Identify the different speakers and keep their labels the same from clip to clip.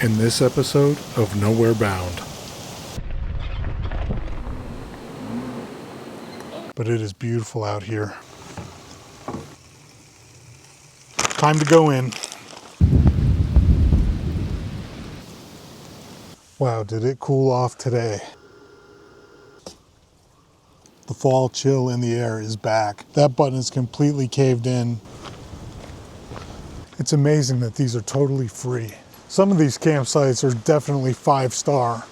Speaker 1: in this episode of Nowhere Bound. But it is beautiful out here. Time to go in. Wow, did it cool off today. The fall chill in the air is back. That button is completely caved in. It's amazing that these are totally free. Some of these campsites are definitely 5-star.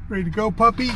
Speaker 1: Ready to go, puppy?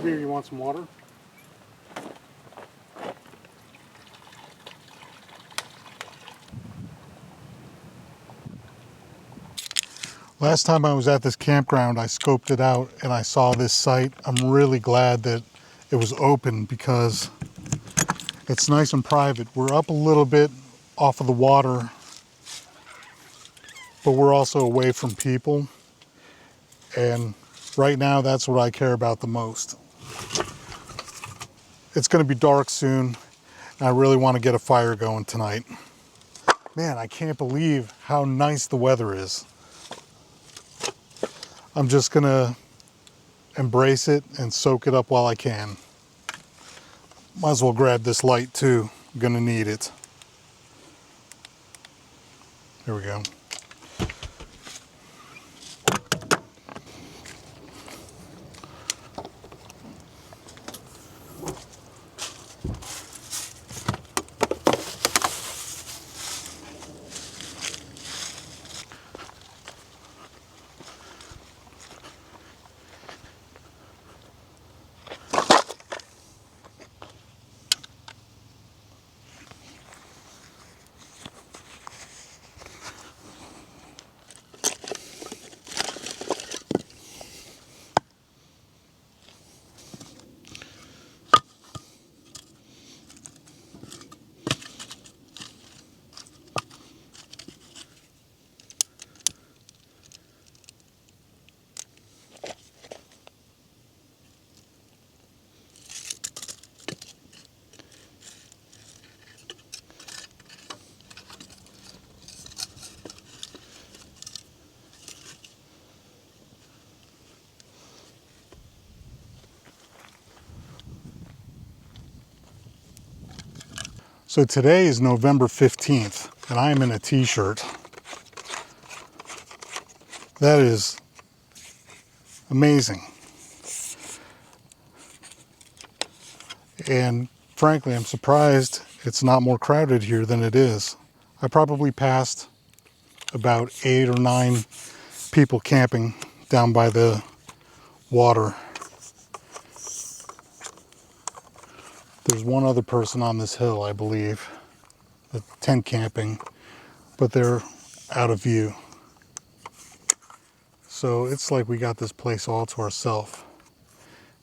Speaker 1: Here, you want some water? Last time I was at this campground, I scoped it out and I saw this site. I'm really glad that it was open because it's nice and private. We're up a little bit off of the water, but we're also away from people. And right now, that's what I care about the most. It's going to be dark soon, and I really want to get a fire going tonight. Man, I can't believe how nice the weather is. I'm just going to embrace it and soak it up while I can. Might as well grab this light too. I'm gonna need it. There we go. So today is November 15th, and I am in a t-shirt. That is amazing. And frankly, I'm surprised it's not more crowded here than it is. I probably passed about 8 or 9 people camping down by the water. There's one other person on this hill, I believe, tent camping, but they're out of view. So it's like we got this place all to ourselves,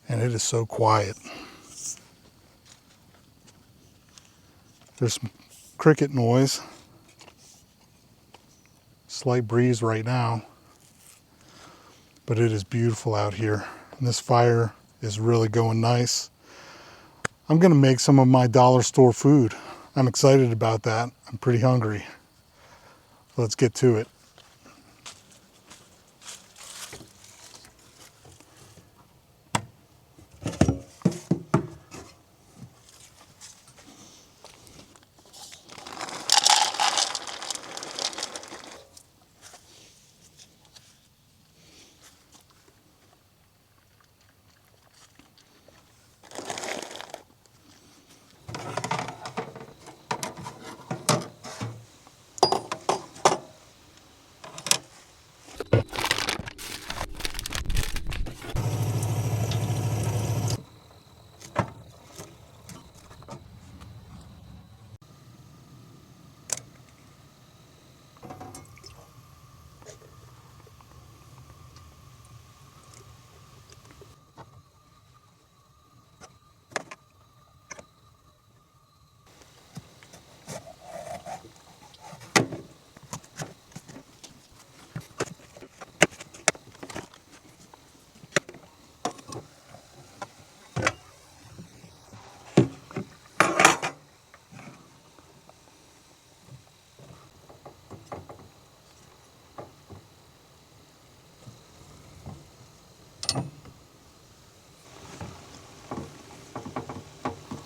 Speaker 1: and it is so quiet. There's some cricket noise, slight breeze right now, but it is beautiful out here. And this fire is really going nice. I'm gonna make some of my dollar store food. I'm excited about that. I'm pretty hungry. Let's get to it.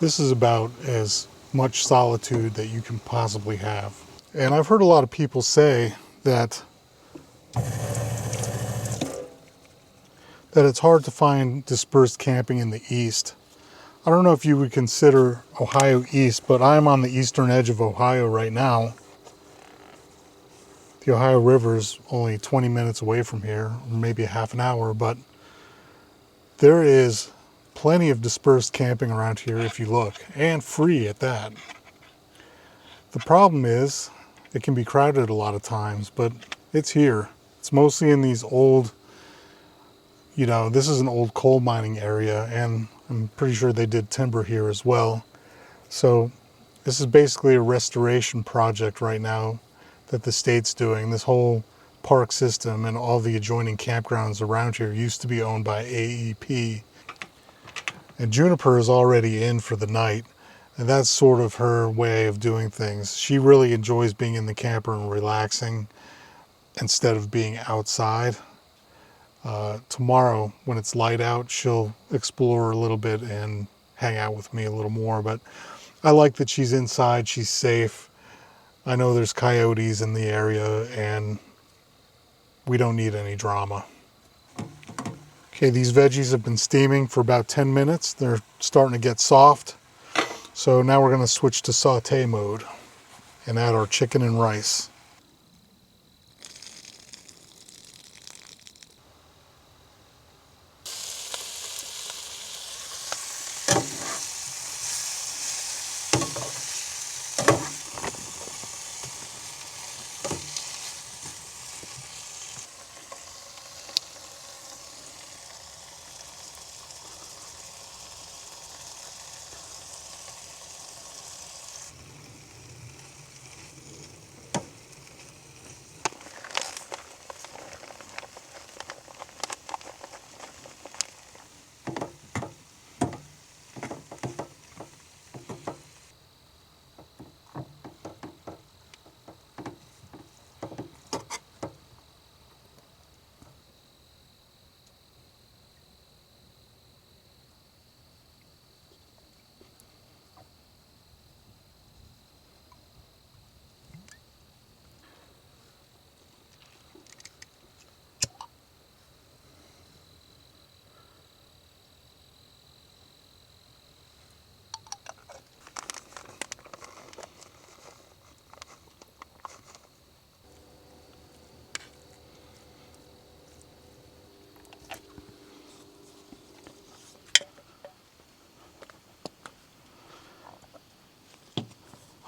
Speaker 1: This is about as much solitude that you can possibly have. And I've heard a lot of people say that it's hard to find dispersed camping in the east. I don't know if you would consider Ohio east, but I'm on the eastern edge of Ohio right now. The Ohio River is only 20 minutes away from here, or maybe a half an hour, but there is plenty of dispersed camping around here if you look, and free at that. The problem is it can be crowded a lot of times, but it's here. It's mostly in these old, this is an old coal mining area, and I'm pretty sure they did timber here as well. So this is basically a restoration project right now that the state's doing. This whole park system and all the adjoining campgrounds around here used to be owned by AEP. And Juniper is already in for the night, and that's sort of her way of doing things. She really enjoys being in the camper and relaxing instead of being outside. Tomorrow, when it's light out, she'll explore a little bit and hang out with me a little more. But I like that she's inside, she's safe. I know there's coyotes in the area and we don't need any drama. Okay, these veggies have been steaming for about 10 minutes. They're starting to get soft. So now we're going to switch to saute mode and add our chicken and rice.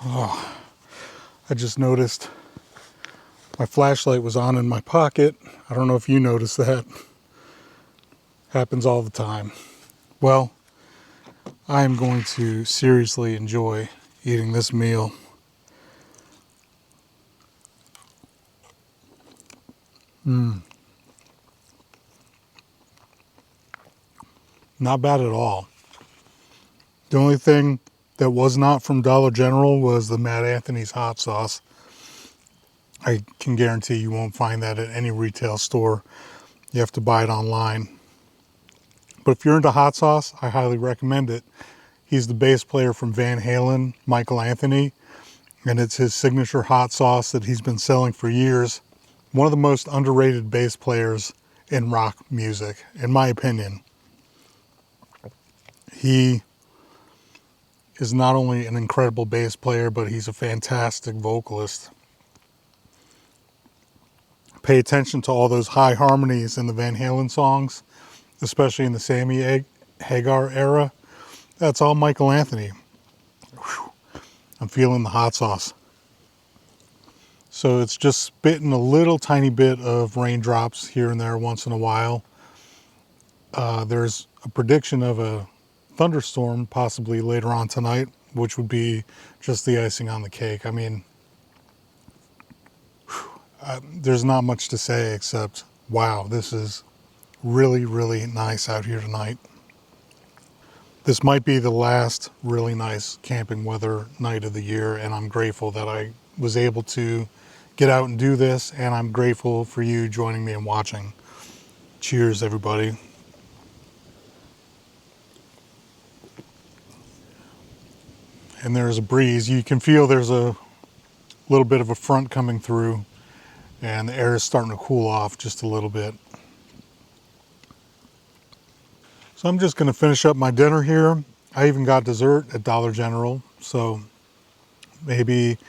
Speaker 1: Oh, I just noticed my flashlight was on in my pocket. I don't know if you noticed that. Happens all the time. Well, I am going to seriously enjoy eating this meal. Not bad at all. The only thing that was not from Dollar General was the Mad Anthony's hot sauce. I can guarantee you won't find that at any retail store. You have to buy it online. But if you're into hot sauce, I highly recommend it. He's the bass player from Van Halen, Michael Anthony, and it's his signature hot sauce that he's been selling for years. One of the most underrated bass players in rock music, in my opinion. He is not only an incredible bass player, but he's a fantastic vocalist. Pay attention to all those high harmonies in the Van Halen songs, especially in the Sammy Hagar era. That's all Michael Anthony. Whew. I'm feeling the hot sauce. So it's just spitting a little tiny bit of raindrops here and there once in a while. There's a prediction of a thunderstorm possibly later on tonight, which would be just the icing on the cake. I mean, there's not much to say except, wow, this is really, really nice out here tonight. This might be the last really nice camping weather night of the year, and I'm grateful that I was able to get out and do this, and I'm grateful for you joining me and watching. Cheers, everybody. And there's a breeze. You can feel there's a little bit of a front coming through, and the air is starting to cool off just a little bit. So I'm just going to finish up my dinner here. I even got dessert at Dollar General, so maybe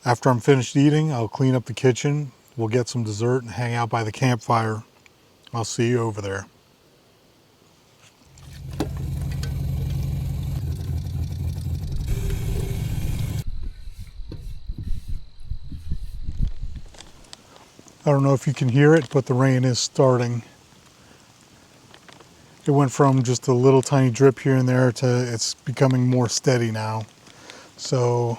Speaker 1: after I'm finished eating, I'll clean up the kitchen, we'll get some dessert and hang out by the campfire. I'll see you over there. I don't know if you can hear it, but the rain is starting. It went from just a little tiny drip here and there to it's becoming more steady now. So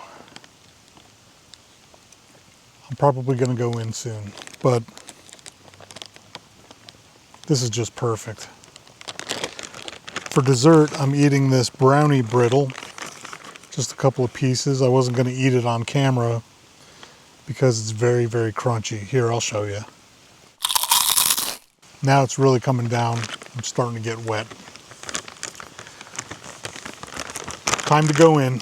Speaker 1: I'm probably going to go in soon, but this is just perfect. For dessert, I'm eating this brownie brittle, just a couple of pieces. I wasn't going to eat it on camera because it's very, very crunchy. Here, I'll show you. Now it's really coming down. I'm starting to get wet. Time to go in.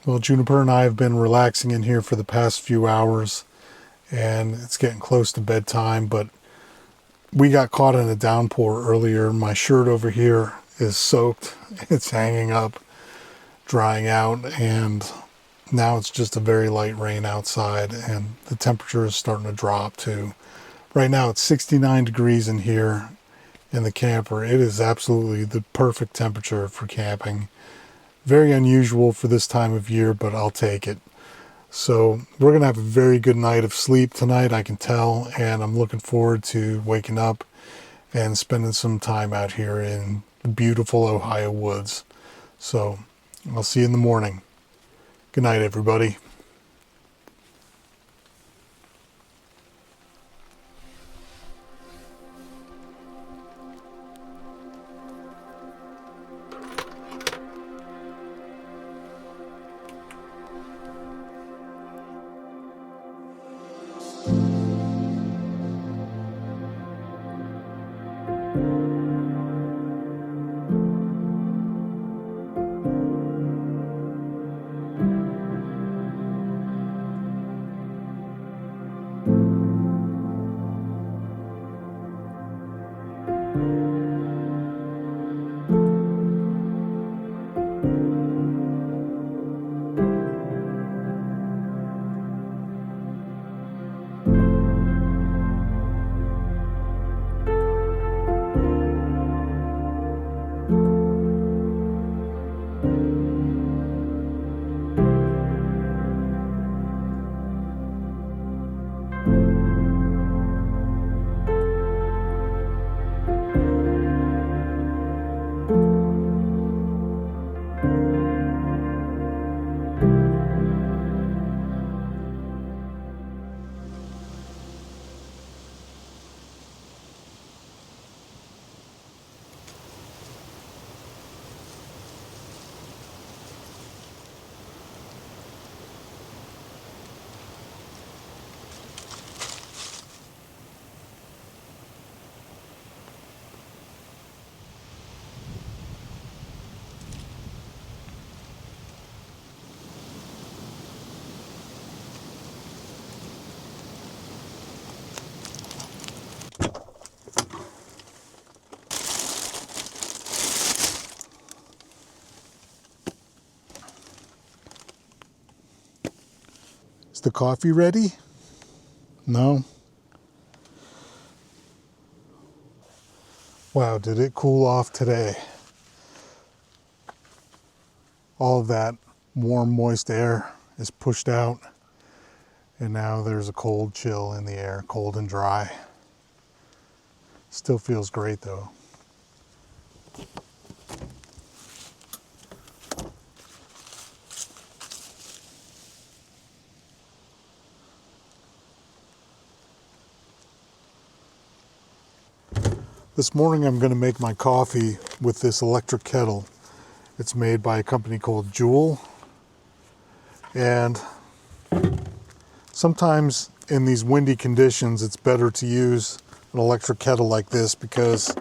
Speaker 1: Well, Juniper and I have been relaxing in here for the past few hours, and it's getting close to bedtime, but we got caught in a downpour earlier. My shirt over here is soaked. It's hanging up, drying out, and now it's just a very light rain outside, and the temperature is starting to drop too. Right now it's 69 degrees in here in the camper. It is absolutely the perfect temperature for camping. Very unusual for this time of year, but I'll take it. So we're going to have a very good night of sleep tonight, I can tell, and I'm looking forward to waking up and spending some time out here in the beautiful Ohio woods. So I'll see you in the morning. Good night, everybody. Is the coffee ready? No? Wow, did it cool off today. All of that warm, moist air is pushed out, and now there's a cold chill in the air, cold and dry. Still feels great though. This morning I'm going to make my coffee with this electric kettle. It's made by a company called Joule. And sometimes in these windy conditions it's better to use an electric kettle like this because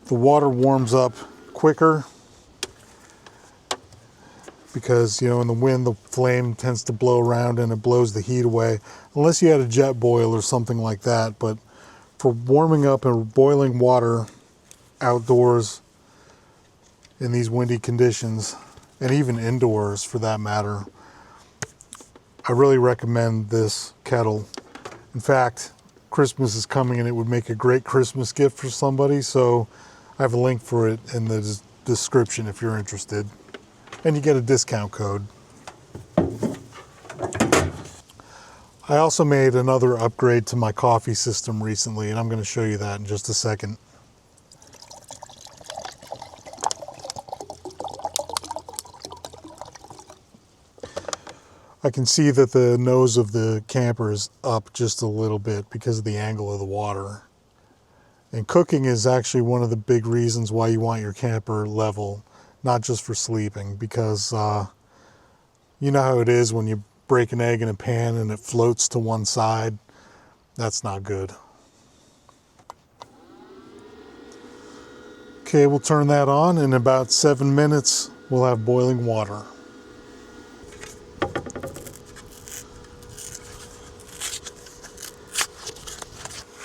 Speaker 1: the water warms up quicker. Because, you know, in the wind the flame tends to blow around and it blows the heat away. Unless you had a jet boil or something like that. But for warming up and boiling water outdoors in these windy conditions, and even indoors for that matter, I really recommend this kettle. In fact, Christmas is coming and it would make a great Christmas gift for somebody, so I have a link for it in the description if you're interested. And you get a discount code. I also made another upgrade to my coffee system recently, and I'm going to show you that in just a second. I can see that the nose of the camper is up just a little bit because of the angle of the water. And cooking is actually one of the big reasons why you want your camper level, not just for sleeping, because you know how it is when you break an egg in a pan and it floats to one side. That's not good. Okay, we'll turn that on. In about 7 minutes, we'll have boiling water.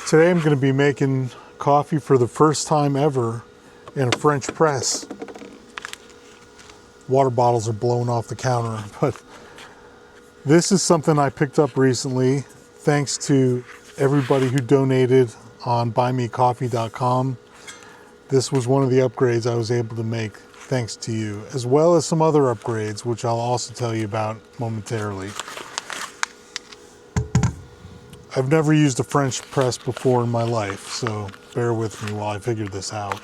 Speaker 1: Today I'm going to be making coffee for the first time ever in a French press. Water bottles are blowing off the counter, but this is something I picked up recently thanks to everybody who donated on buymecoffee.com. This was one of the upgrades I was able to make thanks to you, as well as some other upgrades, which I'll also tell you about momentarily. I've never used a French press before in my life, so bear with me while I figure this out.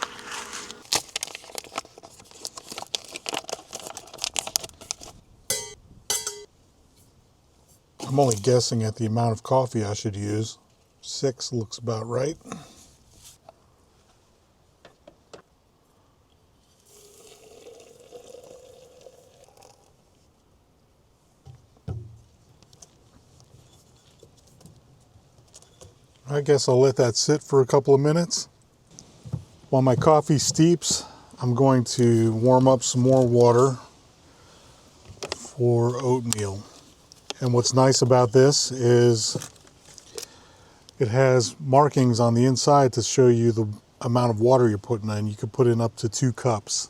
Speaker 1: I'm only guessing at the amount of coffee I should use. 6 looks about right. I guess I'll let that sit for a couple of minutes. While my coffee steeps, I'm going to warm up some more water for oatmeal. And what's nice about this is it has markings on the inside to show you the amount of water you're putting in. You could put in up to 2 cups,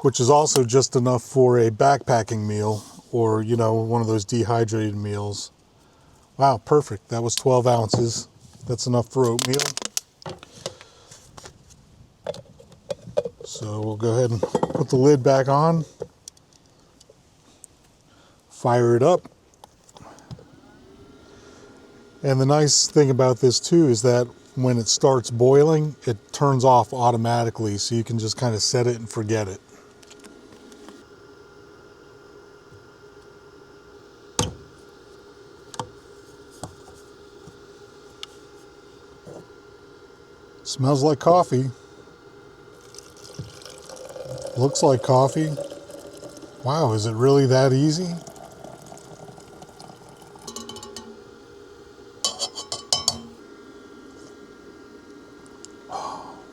Speaker 1: which is also just enough for a backpacking meal or, you know, one of those dehydrated meals. Wow, perfect. That was 12 ounces. That's enough for oatmeal. So we'll go ahead and put the lid back on, fire it up. And the nice thing about this too is that when it starts boiling, it turns off automatically, so you can just kind of set it and forget it. Smells like coffee. Looks like coffee. Wow, is it really that easy?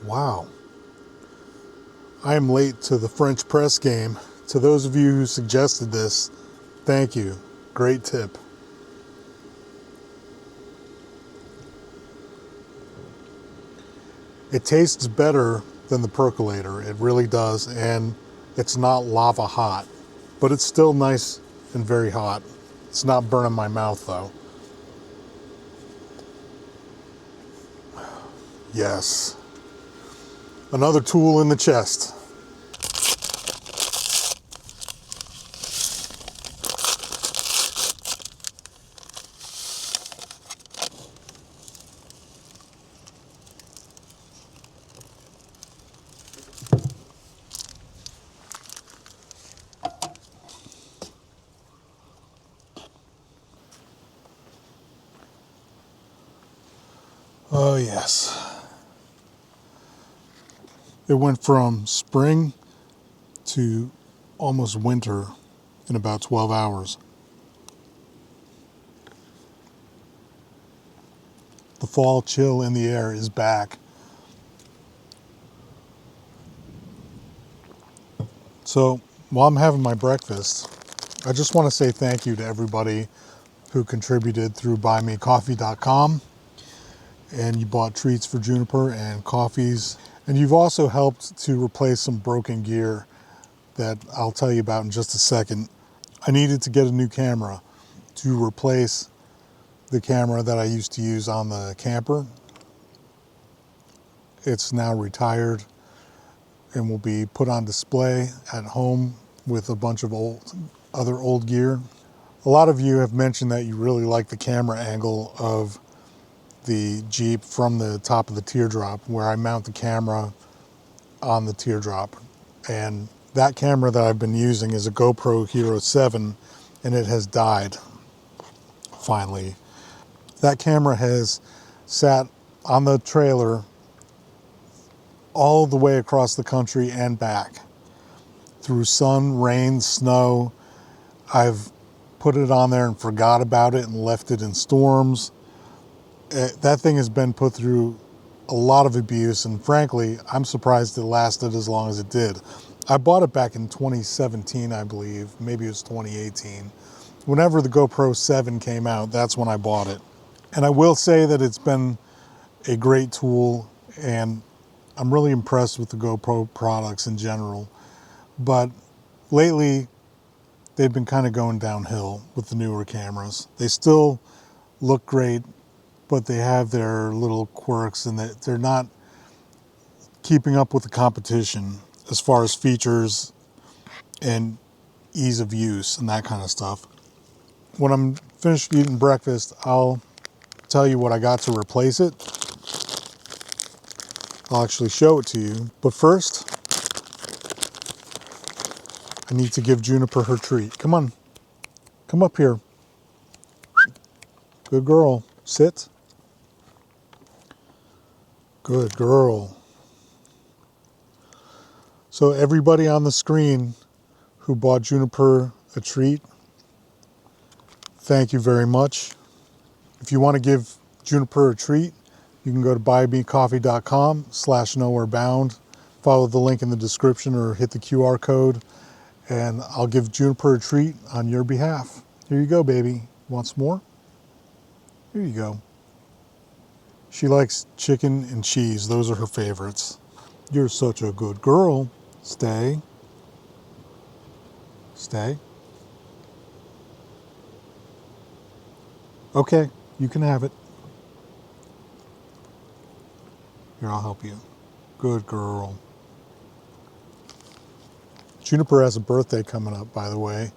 Speaker 1: Wow. I am late to the French press game. To those of you who suggested this, thank you. Great tip. It tastes better than the percolator. It really does, and it's not lava hot, but it's still nice and very hot. It's not burning my mouth though. Yes. Another tool in the chest. Oh yes. It went from spring to almost winter in about 12 hours. The fall chill in the air is back. So while I'm having my breakfast, I just want to say thank you to everybody who contributed through buymecoffee.com. And you bought treats for Juniper and coffees. And you've also helped to replace some broken gear that I'll tell you about in just a second. I needed to get a new camera to replace the camera that I used to use on the camper. It's now retired and will be put on display at home with a bunch of other old gear. A lot of you have mentioned that you really like the camera angle of the Jeep from the top of the teardrop, where I mount the camera on the teardrop. And That camera that I've been using is a GoPro Hero 7, and it has died, finally. That camera has sat on the trailer all the way across the country and back. Through sun, rain, snow. I've put it on there and forgot about it and left it in storms. That thing has been put through a lot of abuse, and frankly, I'm surprised it lasted as long as it did. I bought it back in 2017, I believe. Maybe it was 2018. Whenever the GoPro 7 came out, that's when I bought it. And I will say that it's been a great tool, and I'm really impressed with the GoPro products in general. But lately, they've been kind of going downhill with the newer cameras. They still look great, but they have their little quirks, and they're not keeping up with the competition as far as features and ease of use and that kind of stuff. When I'm finished eating breakfast, I'll tell you what I got to replace it. I'll actually show it to you. But first, I need to give Juniper her treat. Come on, come up here. Good girl. Sit. Good girl. So everybody on the screen who bought Juniper a treat, thank you very much. If you want to give Juniper a treat, you can go to buymecoffee.com/nowherebound, follow the link in the description or hit the QR code, and I'll give Juniper a treat on your behalf. Here you go, baby. Want some more? Here you go. She likes chicken and cheese. Those are her favorites. You're such a good girl. Stay. Stay. Okay, you can have it. Here, I'll help you. Good girl. Juniper has a birthday coming up, by the way.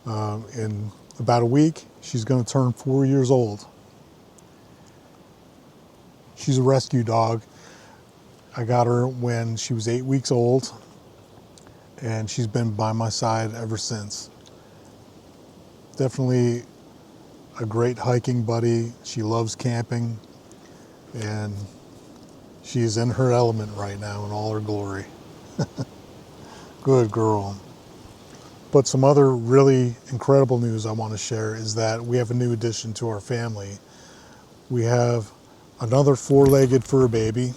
Speaker 1: In about a week, she's going to turn 4 years old. She's a rescue dog. I got her when she was 8 weeks old, and she's been by my side ever since. Definitely a great hiking buddy. She loves camping, and she's in her element right now in all her glory. Good girl. But some other really incredible news I want to share is that we have a new addition to our family. We have another four-legged fur baby,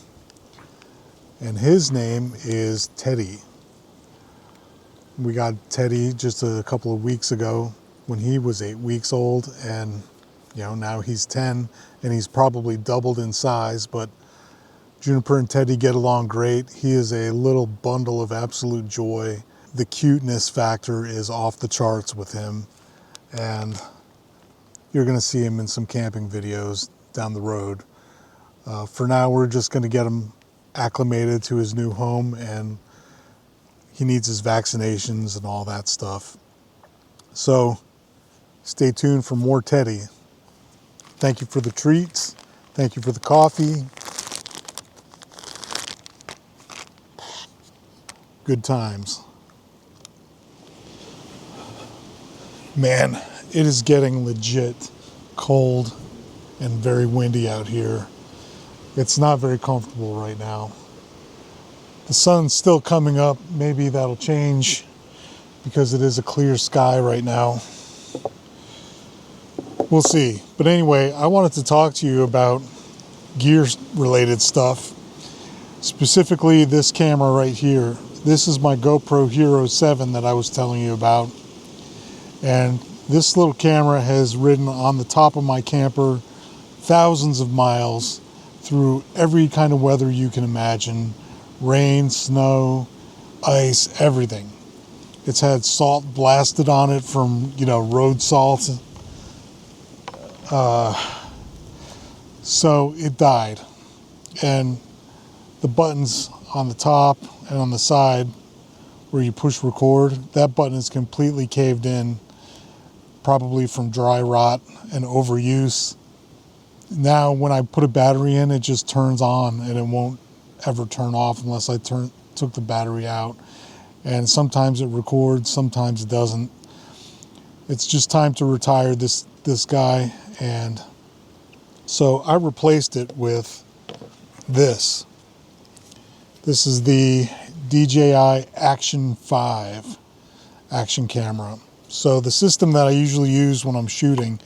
Speaker 1: and his name is Teddy. We got Teddy just a couple of weeks ago when he was 8 weeks old, and now he's 10, and he's probably doubled in size, but Juniper and Teddy get along great. He is a little bundle of absolute joy. The cuteness factor is off the charts with him, and you're going to see him in some camping videos down the road. For now, we're just going to get him acclimated to his new home, and he needs his vaccinations and all that stuff. So stay tuned for more Teddy. Thank you for the treats. Thank you for the coffee. Good times. Man, it is getting legit cold and very windy out here. It's not very comfortable right now. The sun's still coming up. Maybe that'll change because it is a clear sky right now. We'll see. But anyway, I wanted to talk to you about gear-related stuff. Specifically this camera right here. This is my GoPro Hero 7 that I was telling you about. And this little camera has ridden on the top of my camper thousands of miles through every kind of weather you can imagine. Rain, snow, ice, everything. It's had salt blasted on it from, road salt. So it died. And the buttons on the top and on the side where you push record, that button is completely caved in, probably from dry rot and overuse. Now when I put a battery in, it just turns on and it won't ever turn off unless I took the battery out. and sometimes it records, sometimes it doesn't. It's just time to retire this guy, and so I replaced it with this. This is the DJI Action 5 action camera. So the system that I usually use when I'm shooting,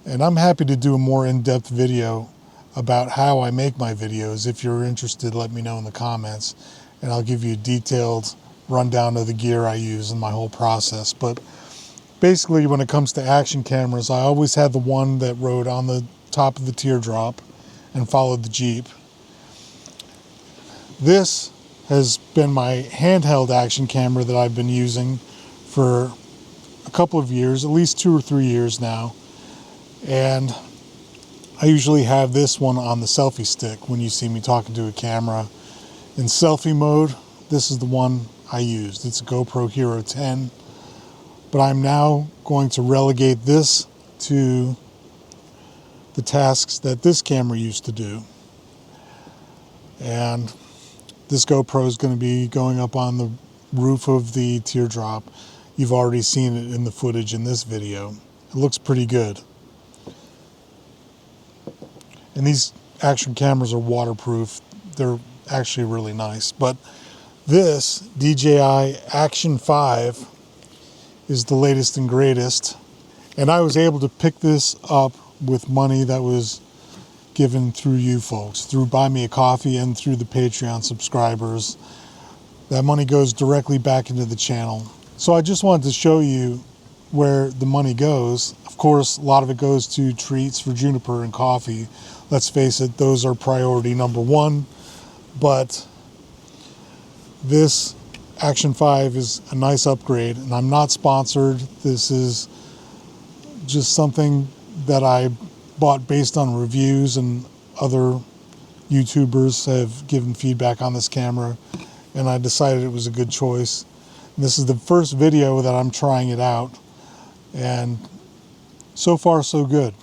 Speaker 1: and I'm happy to do a more in-depth video about how I make my videos. If you're interested, let me know in the comments, and I'll give you a detailed rundown of the gear I use and my whole process. But basically, when it comes to action cameras, I always had the one that rode on the top of the Teardrop and followed the Jeep. This has been my handheld action camera that I've been using for a couple of years, at least 2 or 3 years now. And I usually have this one on the selfie stick when you see me talking to a camera. In selfie mode, this is the one I used. It's a GoPro Hero 10. But I'm now going to relegate this to the tasks that this camera used to do. And this GoPro is going to be going up on the roof of the Teardrop. You've already seen it in the footage in this video. It looks pretty good. And these action cameras are waterproof. They're actually really nice. But this DJI Action 5 is the latest and greatest. And I was able to pick this up with money that was given through you folks, through Buy Me a Coffee and through the Patreon subscribers. That money goes directly back into the channel. So I just wanted to show you where the money goes. Of course, a lot of it goes to treats for Juniper and coffee. Let's face it, those are priority number one. But this Action 5 is a nice upgrade, and I'm not sponsored. This is just something that I bought based on reviews, and other YouTubers have given feedback on this camera, and I decided it was a good choice. And this is the first video that I'm trying it out, and so far so good.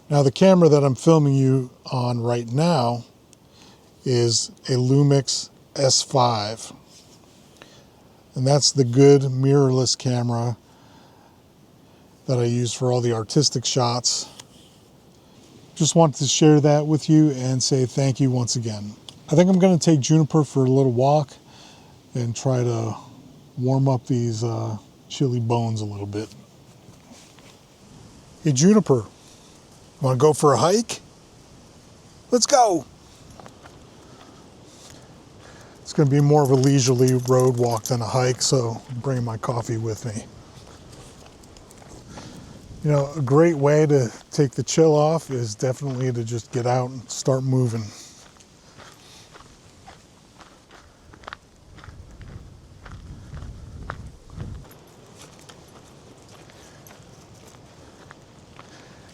Speaker 1: Now the camera that I'm filming you on right now is a Lumix S5, and that's the good mirrorless camera that I use for all the artistic shots. Just wanted to share that with you and say thank you once again. I think I'm going to take Juniper for a little walk and try to warm up these chilly bones a little bit. Hey Juniper, want to go for a hike? Let's go! It's going to be more of a leisurely road walk than a hike, so I'm bringing my coffee with me. You know, a great way to take the chill off is definitely to just get out and start moving.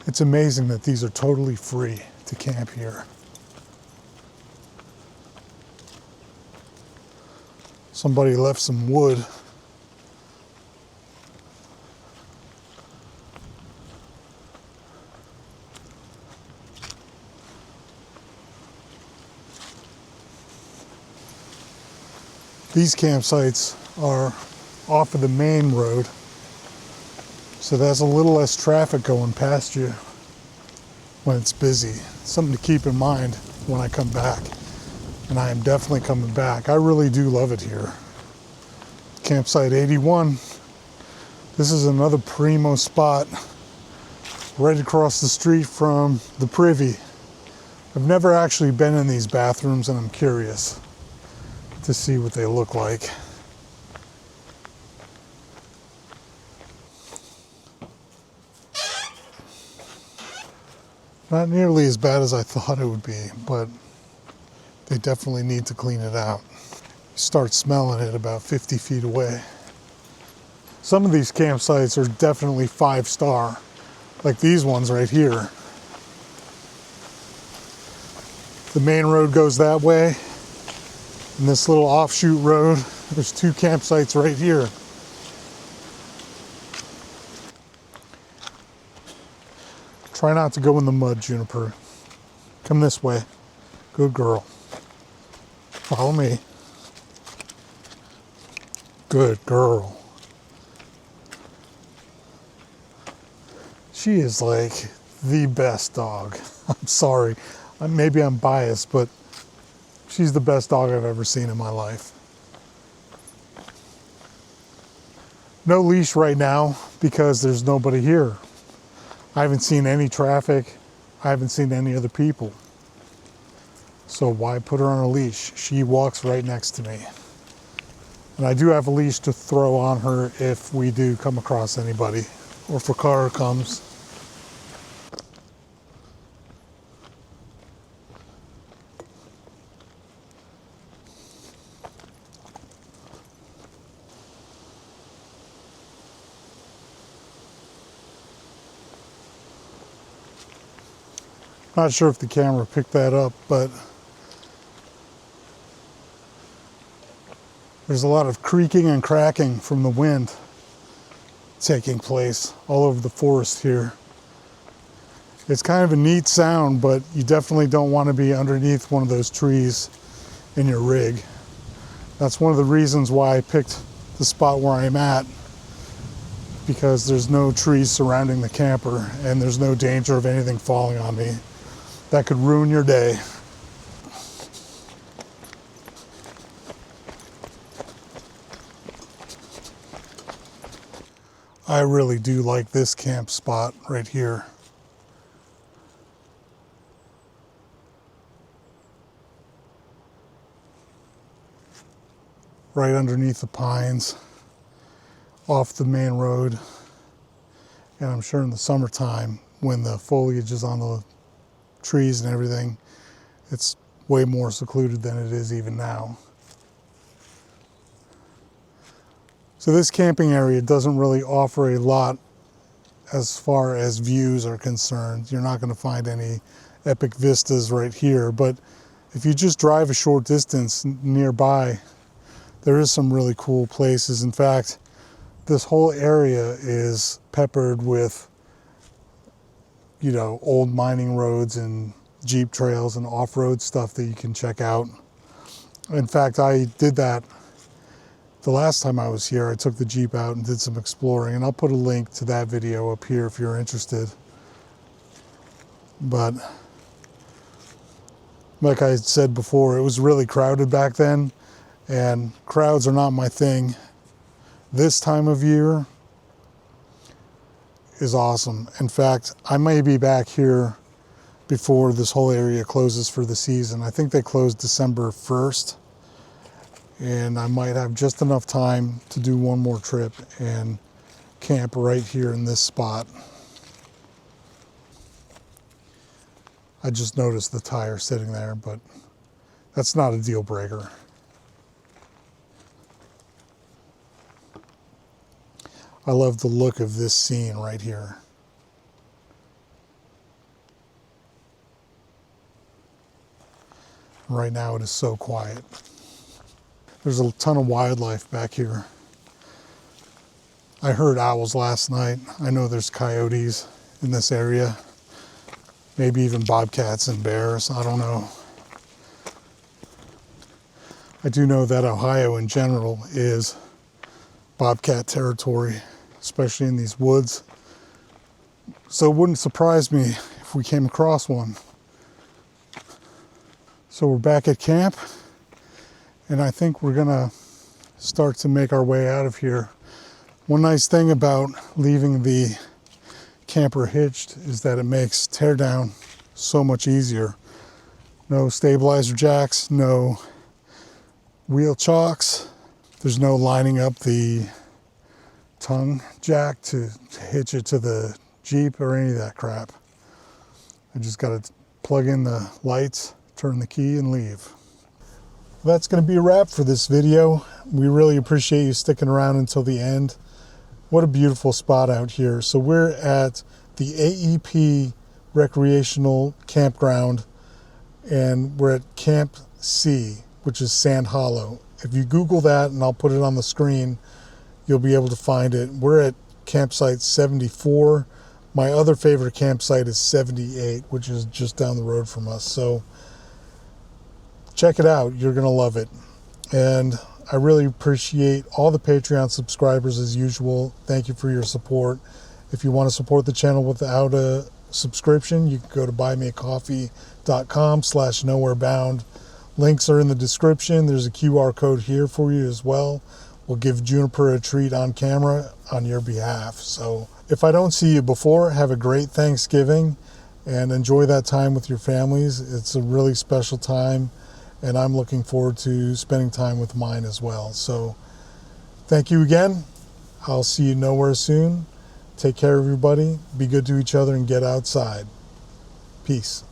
Speaker 1: It's amazing that these are totally free to camp here. Somebody left some wood. These campsites are off of the main road, so there's a little less traffic going past you when it's busy. Something to keep in mind when I come back, and I am definitely coming back. I really do love it here. Campsite 81. This is another primo spot right across the street from the Privy. I've never actually been in these bathrooms, and I'm curious to see what they look like. Not nearly as bad as I thought it would be, but they definitely need to clean it out. You start smelling it about 50 feet away. Some of these campsites are definitely 5-star, like these ones right here. The main road goes that way. And this little offshoot road, there's 2 campsites right here. Try not to go in the mud, Juniper. Come this way. Good girl. Follow me. Good girl. She is like the best dog. I'm sorry. Maybe I'm biased, but she's the best dog I've ever seen in my life. No leash right now because there's nobody here. I haven't seen any traffic. I haven't seen any other people. So why put her on a leash? She walks right next to me. And I do have a leash to throw on her if we do come across anybody or if a car comes. Not sure if the camera picked that up, but there's a lot of creaking and cracking from the wind taking place all over the forest here. It's kind of a neat sound, but you definitely don't want to be underneath one of those trees in your rig. That's one of the reasons why I picked the spot where I'm at, because there's no trees surrounding the camper and there's no danger of anything falling on me. That could ruin your day. I really do like this camp spot right here. Right underneath the pines, off the main road. And I'm sure in the summertime, when the foliage is on the trees and everything, it's way more secluded than it is even now. So this camping area doesn't really offer a lot as far as views are concerned. You're not going to find any epic vistas right here, but if you just drive a short distance nearby, there is some really cool places. In fact, this whole area is peppered with, you know, old mining roads and Jeep trails and off-road stuff that you can check out. In fact, I did that the last time I was here. I took the Jeep out and did some exploring, and I'll put a link to that video up here if you're interested. But like I said before, it was really crowded back then, and crowds are not my thing. This time of year is awesome. In fact, I may be back here before this whole area closes for the season. I think they close December 1st. And I might have just enough time to do one more trip and camp right here in this spot. I just noticed the tire sitting there, but that's not a deal breaker. I love the look of this scene right here. Right now it is so quiet. There's a ton of wildlife back here. I heard owls last night. I know there's coyotes in this area. Maybe even bobcats and bears, I don't know. I do know that Ohio in general is bobcat territory, especially in these woods. So it wouldn't surprise me if we came across one. So we're back at camp, and I think we're gonna start to make our way out of here. One nice thing about leaving the camper hitched is that it makes teardown so much easier. No stabilizer jacks, no wheel chocks. There's no lining up the tongue jack to hitch it to the Jeep or any of that crap. I just gotta plug in the lights, turn the key, and leave. That's going to be a wrap for this video. We really appreciate you sticking around until the end. What a beautiful spot out here. So we're at the AEP Recreational Campground, and we're at Camp C, which is Sand Hollow. If you Google that, and I'll put it on the screen, you'll be able to find it. We're at campsite 74. My other favorite campsite is 78, which is just down the road from us. So check it out. You're going to love it. And I really appreciate all the Patreon subscribers as usual. Thank you for your support. If you want to support the channel without a subscription, you can go to buymeacoffee.com/nowherebound. Links are in the description. There's a QR code here for you as well. We'll give Juniper a treat on camera on your behalf. So if I don't see you before, have a great Thanksgiving and enjoy that time with your families. It's a really special time, and I'm looking forward to spending time with mine as well. So thank you again. I'll see you nowhere soon. Take care, everybody. Be good to each other and get outside. Peace.